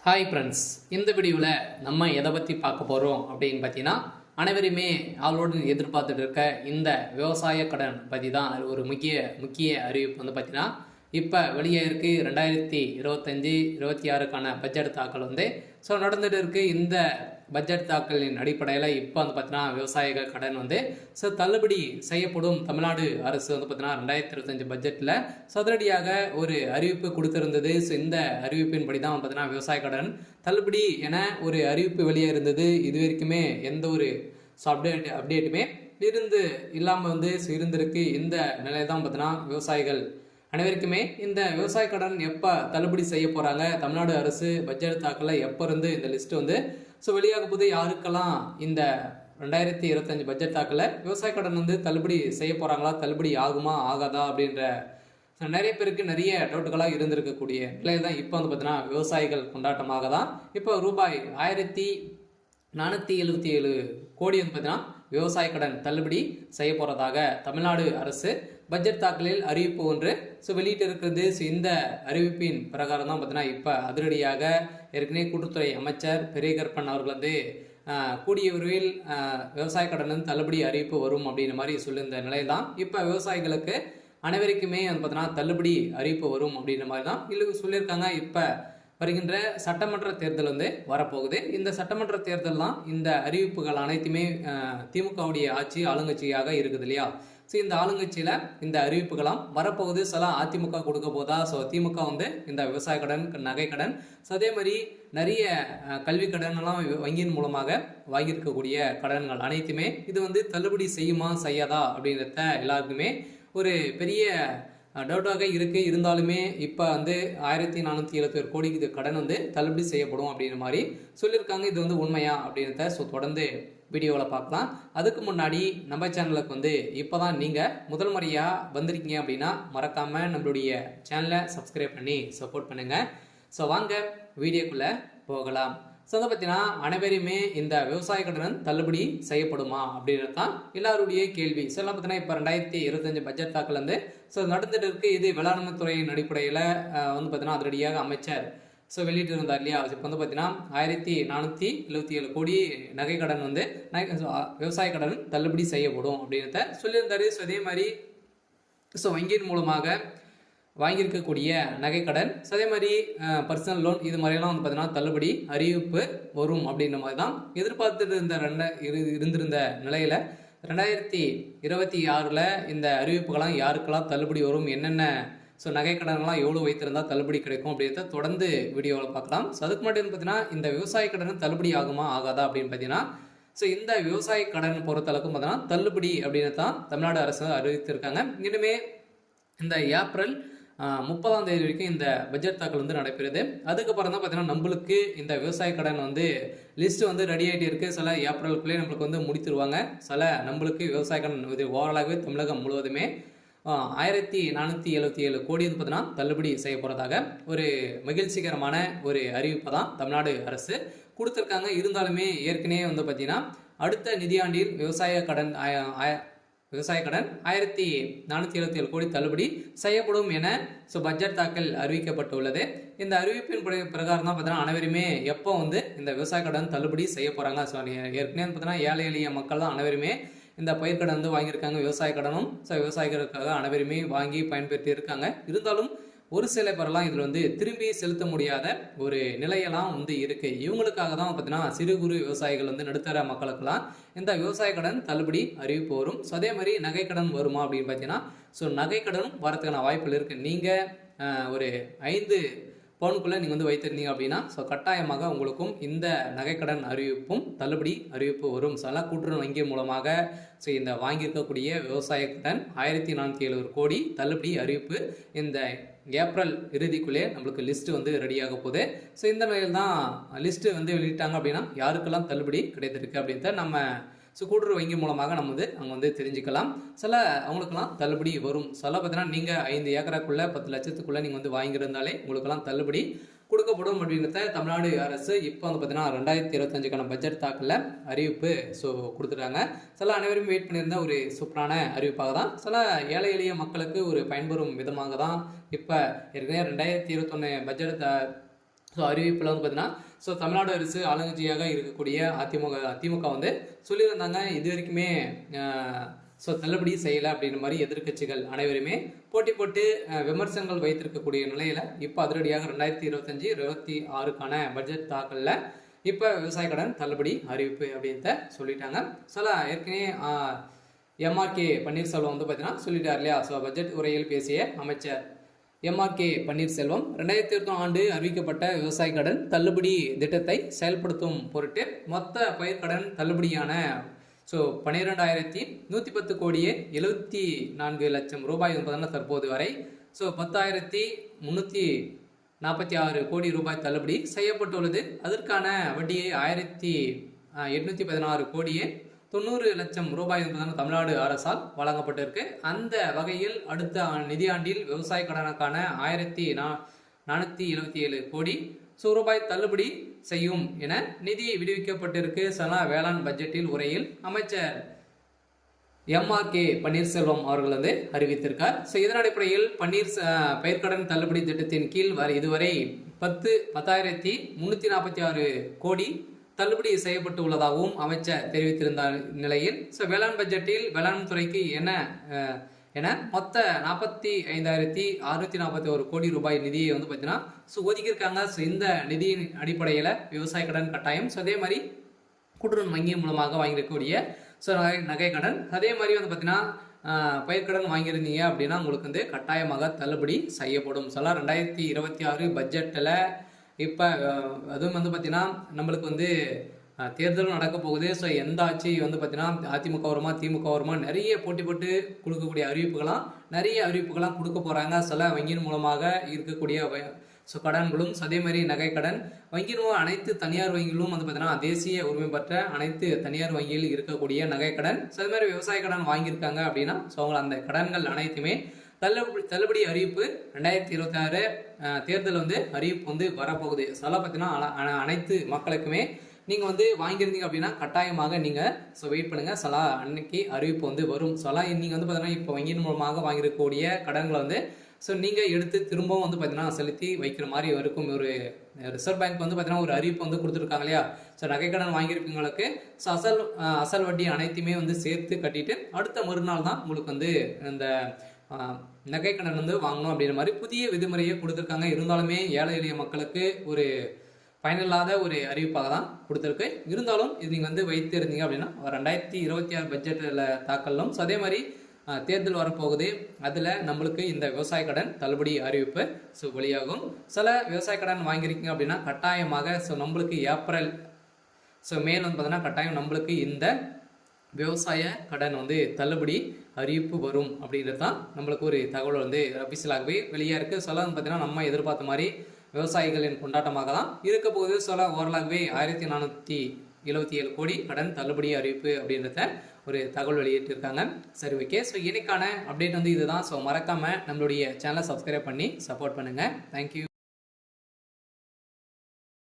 Hi friends, இந்த வீடியோவில் நம்ம எதை பற்றி பார்க்க போகிறோம் அப்படின்னு பார்த்தீங்கன்னா, அனைவருமே ஆளோடு எதிர்பார்த்துட்டு இருக்க இந்த விவசாய கடன் பற்றி தான் ஒரு முக்கிய அறிவிப்பு வந்து பார்த்தீங்கன்னா, இப்போ வெளியே இருக்குது 2025-26க்கான பட்ஜெட் தாக்கல் நடந்துட்டு இருக்குது. இந்த பட்ஜெட் தாக்கலின் அடிப்படையில் இப்போ வந்து பார்த்தீங்கன்னா விவசாயிகள் கடன் தள்ளுபடி செய்யப்படும். தமிழ்நாடு அரசு பார்த்தீங்கன்னா 2025 பட்ஜெட்டில் சதுரடியாக ஒரு அறிவிப்பு கொடுத்திருந்தது. இந்த அறிவிப்பின்படி தான் பார்த்தீங்கன்னா விவசாய கடன் தள்ளுபடி என ஒரு அறிவிப்பு வெளியே இருந்தது. இது வரைக்குமே எந்த ஒரு அப்டேட்டுமே இல்லாமல் இருந்திருக்கு. இந்த நிலையை தான் பார்த்தீங்கன்னா விவசாயிகள் அனைவருக்குமே இந்த விவசாய கடன் எப்போ தள்ளுபடி செய்ய போகிறாங்க, தமிழ்நாடு அரசு பட்ஜெட் தாக்கல எப்போ இருந்து இந்த லிஸ்ட்டு வெளியாக போது, யாருக்கெல்லாம் இந்த 2025 பட்ஜெட் தாக்கல விவசாய கடன் தள்ளுபடி செய்ய போகிறாங்களா, தள்ளுபடி ஆகுமா ஆகாதா அப்படின்ற நிறைய பேருக்கு நிறைய டவுட்டுகளாக இருந்திருக்கக்கூடிய நிலையில் தான் இப்போ பார்த்தீங்கன்னா விவசாயிகள் கொண்டாட்டமாக தான் இப்போ ரூபாய் 1477 கோடி பார்த்தீங்கன்னா விவசாய கடன் தள்ளுபடி செய்ய போகிறதாக தமிழ்நாடு அரசு பட்ஜெட் தாக்கலில் அறிவிப்பு ஒன்று வெளியிட்டு இருக்கிறது. இந்த அறிவிப்பின் பிரகாரம் தான் பார்த்தீங்கன்னா இப்போ அதிரடியாக ஏற்கனவே கூட்டுத்துறை அமைச்சர் பெரியகற்பன் அவர்கள் கூடிய விரைவில் விவசாய கடன் தள்ளுபடி அறிவிப்பு வரும் அப்படின்ற மாதிரி சொல்லியிருந்த நிலையில் தான் இப்போ விவசாயிகளுக்கு அனைவருக்குமே பார்த்தீங்கன்னா தள்ளுபடி அறிவிப்பு வரும் அப்படின்ற மாதிரி தான் இல்லை சொல்லியிருக்காங்க. இப்போ வருகின்ற சட்டமன்ற தேர்தல் வரப்போகுது. இந்த சட்டமன்ற தேர்தல் தான் இந்த அறிவிப்புகள் அனைத்துமே திமுகவுடைய ஆட்சி ஆளுங்கட்சியாக இருக்குது இல்லையா. இந்த ஆளுங்கட்சியில் இந்த அறிவிப்புகளாம் வரப்போகுது. சில அதிமுக கொடுக்க போதா, திமுக இந்த விவசாய கடன், நகை கடன், அதே மாதிரி நிறைய கல்வி கடன் எல்லாம் வங்கியின் மூலமாக வாங்கியிருக்கக்கூடிய கடன்கள் அனைத்துமே இது தள்ளுபடி செய்யுமா செய்யாதா அப்படின்றத எல்லாருக்குமே ஒரு பெரிய டவுட்டாக இருக்குது. இருந்தாலுமே இப்போ 1471 கோடிக்கு கடன் தள்ளுபடி செய்யப்படும் அப்படின்ற மாதிரி சொல்லியிருக்காங்க. இது உண்மையா அப்படின்றத தொடர்ந்து வீடியோவில் பார்க்கலாம். அதுக்கு முன்னாடி நம்ம சேனலுக்கு இப்போ தான் நீங்கள் முதல் முறையாக வந்திருக்கீங்க அப்படின்னா மறக்காமல் நம்மளுடைய சேனலை சப்ஸ்கிரைப் பண்ணி சப்போர்ட் பண்ணுங்கள். வாங்க வீடியோக்குள்ளே போகலாம். பார்த்தீங்கன்னா அனைவருமே இந்த விவசாய கடன் தள்ளுபடி செய்யப்படுமா அப்படின்றது தான் எல்லாருடைய கேள்வி. பார்த்தீங்கன்னா இப்போ 2025 பட்ஜெட் தாக்கல் நடந்துட்டு இருக்கு. இது வேளாண்மை துறையின் அடிப்படையில் பார்த்தீங்கன்னா அதிரடியாக அமைச்சர் வெளியிட்டு இருந்தார் இல்லையா. இப்போ பார்த்தீங்கன்னா 1477 கோடி நகை கடன் விவசாய கடன் தள்ளுபடி செய்யப்படும் அப்படின்றத சொல்லியிருந்தாரு. அதே மாதிரி வங்கியின் மூலமாக வாங்கியிருக்கக்கூடிய நகைக்கடன், அதே மாதிரி பர்சனல் லோன், இது மாதிரியெல்லாம் பார்த்தீங்கன்னா தள்ளுபடி அறிவிப்பு வரும் அப்படின்ற மாதிரி தான் எதிர்பார்த்துட்டு இருந்திருந்த நிலையில் 2026 இந்த அறிவிப்புகள்லாம் யாருக்கெல்லாம் தள்ளுபடி வரும், என்னென்ன நகைக்கடன்லாம் எவ்வளோ வைத்திருந்தால் தள்ளுபடி கிடைக்கும் அப்படின்றத தொடர்ந்து வீடியோவில் பார்க்கலாம். அதுக்கு மட்டும் பார்த்தீங்கன்னா இந்த விவசாய கடன் தள்ளுபடி ஆகுமா ஆகாதா அப்படின்னு பார்த்தீங்கன்னா இந்த விவசாய கடன் பொறுத்தளவுக்கும் பார்த்தீங்கன்னா தள்ளுபடி அப்படின்னு தான் தமிழ்நாடு அரசு அறிவித்திருக்காங்க. இனிமே இந்த ஏப்ரல் 30ஆம் தேதி வரைக்கும் இந்த பட்ஜெட் தாக்கல் நடைபெறுது. அதுக்கப்புறம் தான் பார்த்தீங்கன்னா நம்மளுக்கு இந்த விவசாய கடன் லிஸ்ட்டு ரெடி ஆகிட்டு இருக்குது. சில ஏப்ரலுக்குள்ளே நம்மளுக்கு முடித்துருவாங்க. சில நம்மளுக்கு விவசாய கடன் ஓவராலாகவே தமிழகம் முழுவதுமே 1477 கோடி பார்த்தீங்கன்னா தள்ளுபடி செய்ய போகிறதாக ஒரு மகிழ்ச்சிகரமான ஒரு அறிவிப்பை தான் தமிழ்நாடு அரசு கொடுத்துருக்காங்க. இருந்தாலுமே ஏற்கனவே பார்த்தீங்கன்னா அடுத்த நிதியாண்டில் விவசாய கடன் 1477 கோடி தள்ளுபடி செய்யப்படும் என பட்ஜெட் தாக்கல் அறிவிக்கப்பட்டுள்ளது. இந்த அறிவிப்பின் பிரகாரம் தான் பார்த்தீங்கன்னா அனைவருமே எப்போ இந்த விவசாய கடன் தள்ளுபடி செய்ய போகிறாங்க. ஏற்கனவே பார்த்தீங்கன்னா ஏழை எளிய மக்கள் தான் அனைவருமே இந்த பயிர்க்கடன் வாங்கியிருக்காங்க. விவசாய கடனும் விவசாயிகளுக்காக அனைவருமே வாங்கி பயன்பெற்று இருக்காங்க. இருந்தாலும் ஒரு சில பேரெல்லாம் இதில் திரும்பி செலுத்த முடியாத ஒரு நிலையெல்லாம் இருக்கு. இவங்களுக்காக தான் பார்த்தீங்கன்னா சிறு குறு விவசாயிகள் நடுத்தர மக்களுக்கெல்லாம் இந்த விவசாய கடன் தள்ளுபடி அறிவிப்பு வரும். அதே மாதிரி நகை கடன் வருமா அப்படின்னு பார்த்தீங்கன்னா நகை கடனும் வரதுக்கான வாய்ப்புகள் இருக்குது. நீங்கள் ஒரு 5 பவுனுக்குள்ளே நீங்கள் வைத்திருந்தீங்க அப்படின்னா கட்டாயமாக உங்களுக்கும் இந்த நகைக்கடன் அறிவிப்பும் தள்ளுபடி அறிவிப்பு வரும். கூட்டுறவு வங்கி மூலமாக இந்த வாங்கியிருக்கக்கூடிய விவசாய கடன் 1477 கோடி தள்ளுபடி அறிவிப்பு இந்த ஏப்ரல் இறுதிக்குள்ளே நம்மளுக்கு லிஸ்ட்டு ரெடியாக போகுது. இந்த நிலையில் தான் லிஸ்ட்டு வெளியிட்டாங்க அப்படின்னா யாருக்கெல்லாம் தள்ளுபடி கிடைத்திருக்கு அப்படின்றத நம்ம கூட்டுறவு வங்கி மூலமாக நம்ம அங்கே தெரிஞ்சுக்கலாம். சில அவங்களுக்கெல்லாம் தள்ளுபடி வரும். பார்த்தீங்கன்னா நீங்கள் 5 ஏக்கராக்குள்ளே 10 லட்சத்துக்குள்ளே நீங்கள் வாங்கியிருந்தாலே உங்களுக்கெல்லாம் தள்ளுபடி கொடுக்கப்படும் அப்படின்றத தமிழ்நாடு அரசு இப்போ பார்த்தீங்கன்னா 2025க்கான பட்ஜெட் தாக்கல அறிவிப்பு கொடுத்துட்டாங்க. அனைவரும் வெயிட் பண்ணியிருந்த ஒரு சூப்பரான அறிவிப்பாக தான் ஏழை எளிய மக்களுக்கு ஒரு பயன்பெறும் விதமாக தான் இப்போ ஏற்கனவே 2021 பட்ஜெட் ஸோ அறிவிப்பில் வந்து பார்த்தீங்கன்னா ஸோ தமிழ்நாடு அரசு ஆளுங்கட்சியாக இருக்கக்கூடிய திமுக வந்து சொல்லியிருந்தாங்க இது வரைக்குமே ஸோ தள்ளுபடி செய்யலை அப்படின்ற மாதிரி எதிர்க்கட்சிகள் அனைவருமே போட்டி போட்டு விமர்சனங்கள் வைத்திருக்கக்கூடிய நிலையில் இப்போ அதிரடியாக 2025-26க்கான பட்ஜெட் தாக்கலில் இப்போ விவசாய கடன் தள்ளுபடி அறிவிப்பு அப்படின்றத சொல்லிட்டாங்க. ஏற்கனவே எம்ஆர்கே பன்னீர்செல்வம் வந்து பார்த்தீங்கன்னா சொல்லிட்டார் இல்லையா. ஸோ பட்ஜெட் உரையில் பேசிய அமைச்சர் எம்ஆர்கே பன்னீர்செல்வம் 2021 ஆண்டு அறிவிக்கப்பட்ட விவசாய கடன் தள்ளுபடி திட்டத்தை செயல்படுத்தும் பொருட்டு மொத்த பயிர்க்கடன் தள்ளுபடியான 12,110 கோடியே 74 லட்சம் ரூபாய் என்பதனால் தற்போது வரை 10,346 கோடி ரூபாய் தள்ளுபடி செய்யப்பட்டுள்ளது. அதற்கான வட்டியை 1,816 கோடியே 90 லட்சம் ரூபாய் என்பதான தமிழ்நாடு அரசால் வழங்கப்பட்டிருக்கு. அந்த வகையில் அடுத்த நிதியாண்டில் விவசாய கடனுக்கான 1,477 கோடி ரூபாய் தள்ளுபடி செய்யும் என நிதி விடுவிக்கப்பட்டிருக்கு. வேளாண் பட்ஜெட்டில் உரையில் அமைச்சர் எம்ஆர்கே பன்னீர்செல்வம் அவர்கள் வந்து அறிவித்திருக்கார். இதன் அடிப்படையில் பயிர்க்கடன் தள்ளுபடி திட்டத்தின் கீழ் இதுவரை 10,346 கோடி தள்ளுபடி செய்யப்பட்டு உள்ளதாகவும் அமைச்சர் தெரிவித்திருந்த நிலையில் வேளாண் பட்ஜெட்டில் வேளாண் துறைக்கு என மொத்த 45,641 கோடி ரூபாய் நிதியை வந்து பார்த்தீங்கன்னா ஒதுக்கியிருக்காங்க. இந்த நிதியின் அடிப்படையில் விவசாய கடன் கட்டாயம் அதே மாதிரி கூட்டுறவு வங்கி மூலமாக வாங்கியிருக்கக்கூடிய நகை கடன் அதே மாதிரி வந்து பார்த்தீங்கன்னா பயிர்க்கடன் வாங்கியிருந்தீங்க அப்படின்னா உங்களுக்கு வந்து கட்டாயமாக தள்ளுபடி செய்யப்படும். 2026 பட்ஜெட்டில் இப்போ அதுவும் வந்து பார்த்தீங்கன்னா நம்மளுக்கு வந்து தேர்தலும் நடக்க போகுது. எந்த ஆட்சி வந்து பார்த்தீங்கன்னா அதிமுக வருமா திமுக வருமா நிறைய போட்டி போட்டு கொடுக்கக்கூடிய நிறைய அறிவிப்புகளாம் கொடுக்க போகிறாங்க. வங்கியின் மூலமாக இருக்கக்கூடிய கடன்களும் அதே மாதிரி நகை கடன் வங்கியின் அனைத்து தனியார் வங்கிகளும் வந்து பார்த்தீங்கன்னா தேசிய உரிமை பெற்ற அனைத்து தனியார் வங்கியில் இருக்கக்கூடிய நகை கடன் அதே மாதிரி விவசாய கடன் வாங்கியிருக்காங்க அப்படின்னா அவங்க அந்த கடன்கள் அனைத்துமே தள்ளுபடி அறிவிப்பு 2026 தேர்தல் வந்து அறிவிப்பு வந்து வரப்போகுது. பார்த்தீங்கன்னா அனைத்து மக்களுக்குமே நீங்கள் வந்து வாங்கியிருந்தீங்க அப்படின்னா கட்டாயமாக நீங்கள் வெயிட் பண்ணுங்கள். அன்னைக்கு அறிவிப்பு வந்து வரும். நீங்கள் வந்து பார்த்தீங்கன்னா இப்போ வங்கியின் மூலமாக வாங்கியிருக்கக்கூடிய கடன்களை வந்து நீங்கள் எடுத்து திரும்பவும் வந்து பார்த்தீங்கன்னா செலுத்தி வைக்கிற மாதிரி இருக்கும். ஒரு ரிசர்வ் பேங்க் வந்து பார்த்தீங்கன்னா ஒரு அறிவிப்பு வந்து கொடுத்துருக்காங்க இல்லையா. நகை கடன் வாங்கியிருக்கவங்களுக்கு அசல் வட்டி அனைத்துமே வந்து சேர்த்து கட்டிட்டு அடுத்த மறுநாள் தான் உங்களுக்கு வந்து இந்த நகை கடன் வந்து வாங்கணும் அப்படின்ற மாதிரி புதிய விதிமுறையை கொடுத்துருக்காங்க. இருந்தாலுமே ஏழை எளிய மக்களுக்கு ஒரு பயனில்லாத ஒரு அறிவிப்பாக தான் கொடுத்துருக்கு. இருந்தாலும் இது நீங்கள் வந்து வைத்து இருந்தீங்க அப்படின்னா 2026 பட்ஜெட்டில் தாக்கலும் அதே மாதிரி தேர்தல் வரப்போகுது. அதில் நம்மளுக்கு இந்த விவசாய கடன் தள்ளுபடி அறிவிப்பு வெளியாகும். விவசாய கடன் வாங்கியிருக்கீங்க அப்படின்னா கட்டாயமாக நம்மளுக்கு ஏப்ரல் மேல் வந்து பார்த்தீங்கன்னா கட்டாயம் நம்மளுக்கு இந்த விவசாய கடன் வந்து தள்ளுபடி அறிவிப்பு வரும் அப்படின்றது தான் நம்மளுக்கு ஒரு தகவல் வந்து அபிஷியலாகவே வெளியே இருக்குது. வந்து பார்த்தீங்கன்னா நம்ம எதிர்பார்த்த மாதிரி விவசாயிகளின் கொண்டாட்டமாக தான் இருக்க போகுது. ஓரளவுவே 1,477 கோடி கடன் தள்ளுபடி அறிவிப்பு அப்படின்றத ஒரு தகவல் வெளியிட்டிருக்காங்க. சரி, ஓகே. இன்னைக்கான அப்டேட் வந்து இதுதான். மறக்காமல் நம்மளுடைய சேனலை சப்ஸ்கிரைப் பண்ணி சப்போர்ட் பண்ணுங்கள். தேங்க்யூ.